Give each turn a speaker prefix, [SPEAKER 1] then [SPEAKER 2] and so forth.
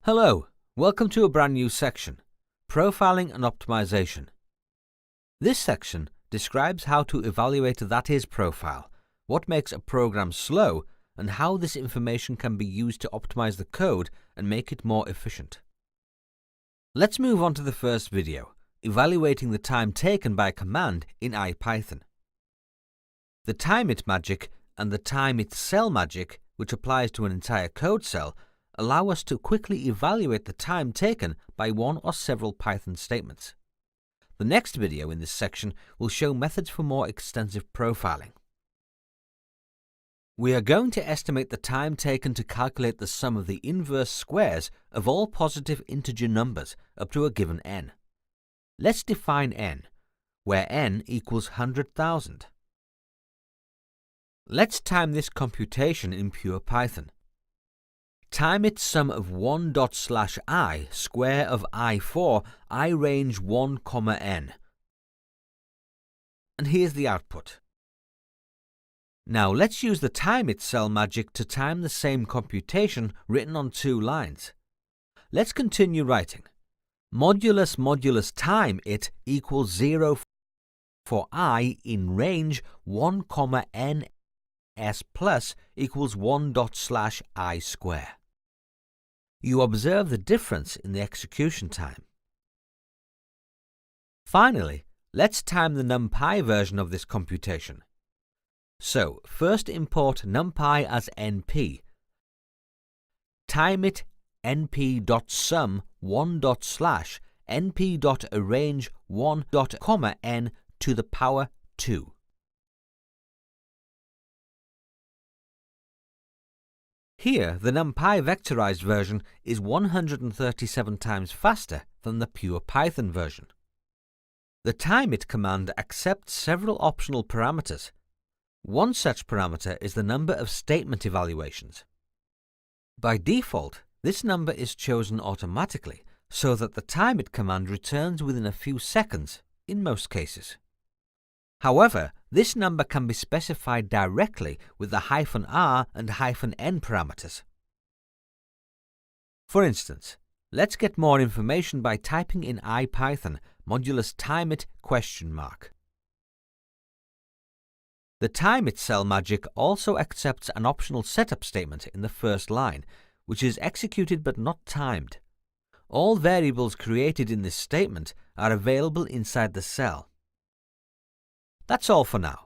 [SPEAKER 1] Hello, welcome to a brand new section, Profiling and Optimization. This section describes how to evaluate that is profile, what makes a program slow, and how this information can be used to optimize the code and make it more efficient. Let's move on to the first video, evaluating the time taken by a command in IPython. The timeIt magic and the timeItCell magic, which applies to an entire code cell, allow us to quickly evaluate the time taken by one or several Python statements. The next video in this section will show methods for more extensive profiling. We are going to estimate the time taken to calculate the sum of the inverse squares of all positive integer numbers up to a given n. Let's define n, where n equals 100,000. Let's time this computation in pure Python. TimeIt sum of 1./i square of i4 I range 1, n. And here's the output. Now let's use the timeItCell magic to time the same computation written on 2 lines. Let's continue writing. Modulus timeIt equals 0 for I in range 1, n s plus equals 1./i square. You observe the difference in the execution time. Finally, let's time the NumPy version of this computation. So, first import NumPy as np. TimeIt np.sum 1. np.arrange 1, n to the power 2. Here, the NumPy vectorized version is 137 times faster than the pure Python version. The timeIt command accepts several optional parameters. One such parameter is the number of statement evaluations. By default, this number is chosen automatically so that the timeIt command returns within a few seconds in most cases. However, this number can be specified directly with the -r and -n parameters. For instance, let's get more information by typing in IPython modulus timeIt ? The timeItCell magic also accepts an optional setup statement in the first line, which is executed but not timed. All variables created in this statement are available inside the cell. That's all for now.